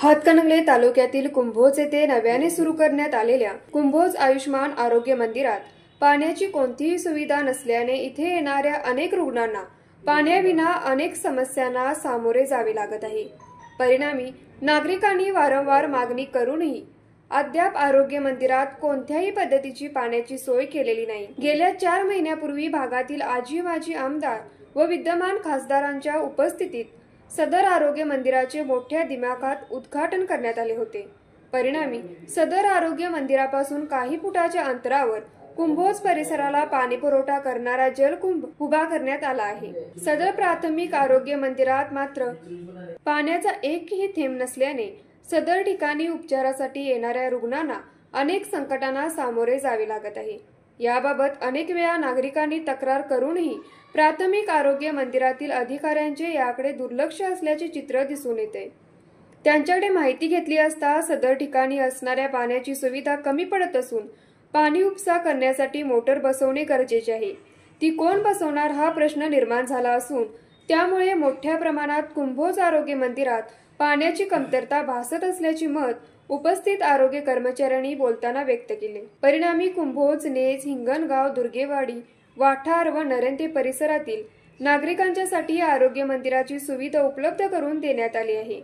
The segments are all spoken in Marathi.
हातकणंगले तालुक्यातील कुंभोज येथे नव्याने सुरू करण्यात आलेल्या कुंभोज आयुष्मान आरोग्य मंदिरात पाण्याची कोणतीही सुविधा नसल्याने इथे येणाऱ्या अनेक रुग्णांना पाण्याविना अनेक समस्यांना सामोरे जावे लागत आहे। परिणामी नागरिकांनी वारंवार मागणी करूनही अद्याप आरोग्य मंदिरात कोणत्याही पद्धतीची पाण्याची सोय केलेली नाही। गेल्या 4 महिन्यापूर्वी भागातील आजी माजी आमदार व विद्यमान खासदारांच्या उपस्थितीत सदर आरोग्य मंदिराचे मोठ्या दिमाखात उद्घाटन करण्यात आले होते। परिणामी सदर आरोग्य मंदिरापासून काही फुटाच्या अंतरावर कुंभोज परिसराला पाणी पुरवठा करणारा जलकुंभ उभा करण्यात आला आहे। सदर प्राथमिक आरोग्य मंदिरात मात्र पाण्याचा एकही थेंब नसल्याने सदर ठिकाणी उपचारासाठी येणाऱ्या रुग्णांना अनेक संकटांना सामोरे जावे लागत आहे। याबाबत अनेक वेळा नागरिकांनी तक्रार करूनही प्राथमिक आरोग्य मंदिरातील अधिकाऱ्यांचे याकडे दुर्लक्ष असल्याचे चित्र दिसून येते। त्यांच्याकडे माहिती घेतली असता सदर ठिकाणी असणाऱ्या पाण्याची सुविधा कमी पडत असून पाणी उपसा करण्यासाठी मोटर बसवणे गरजेचे आहे। ती कोण बसवणार हा प्रश्न निर्माण झाला असून त्यामुळे मोठ्या प्रमाणात कुंभोज आरोग्य मंदिरात पाण्याची कमतरता भासत असल्याचे मत उपस्थित आरोग्य कर्मचाऱ्यांनी बोलताना व्यक्त केले। परिणामी कुंभोज, नेज, हिंगणगाव, दुर्गेवाडी, वाठार व नरेंदे परिसरातील नागरिकांच्यासाठी आरोग्य मंदिराची सुविधा उपलब्ध करून देण्यात आली आहे।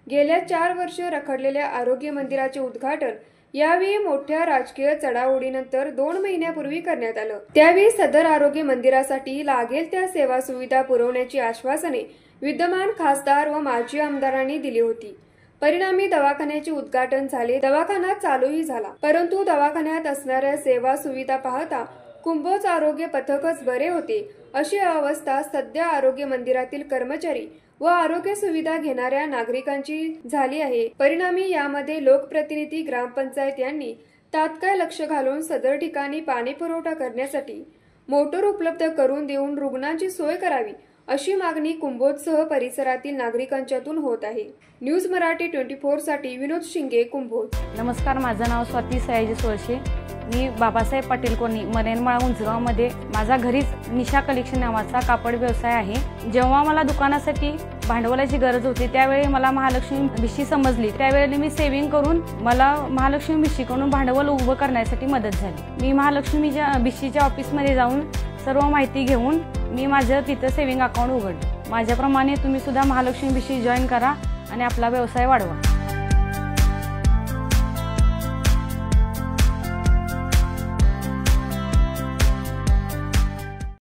गेल्या 4 वर्ष रखडलेल्या आरोग्य मंदिराचे उद्घाटन यावेळी मोठ्या राजकीय चढाओढीनंतर 2 महिन्यापूर्वी करण्यात आलं। त्यावेळी सदर आरोग्य मंदिरासाठी लागेल त्या सेवा सुविधा पुरवण्याची आश्वासने विद्यमान खासदार व माजी आमदारांनी दिली होती। परिणामी दवाखान्याचे उद्घाटन झाले, दवाखाना चालूही झाला, परंतु दवाखान्यात असणाऱ्या सेवा सुविधा पाहता कुंभोज आरोग्य पथकच बरे होते अशी अवस्था सध्या आरोग्य मंदिरातील कर्मचारी व आरोग्य सुविधा घेणाऱ्या नागरिकांची झाली आहे। परिणामी यामध्ये लोकप्रतिनिधी, ग्रामपंचायत यांनी तात्काळ लक्ष घालून सदर ठिकाणी पाणी पुरवठा करण्यासाठी मोटर उपलब्ध करून देऊन रुग्णांची सोय करावी अशी मागणी कुंभोजसह परिसरातील नागरिकांच्यातून होत आहे। न्यूज मराठी 24 साठी विनोद शिंगे, कुंभोज। नमस्कार, माझं नाव स्वाती सयाजी सोळशे। मी बाबासाहेब पाटील कॉलनी मरेनमाळ उंचगावमध्ये माझा घरीच निशा कलेक्शन नावाचा कापड व्यवसाय आहे। जेव्हा मला दुकानासाठी भांडवलाची गरज होती त्यावेळी मला महालक्ष्मी भिशी समजली। त्यावेळी मी सेव्हिंग करून मला महालक्ष्मी भिशीकडून भांडवल उभं करण्यासाठी मदत झाली। मी महालक्ष्मीच्या भिशीच्या ऑफिसमध्ये जाऊन सर्व माहिती घेऊन मी माझं तिथं सेव्हिंग अकाउंट उघडलं। माझ्याप्रमाणे तुम्ही सुद्धा महालक्ष्मी भिशी जॉईन करा आणि आपला व्यवसाय वाढवा।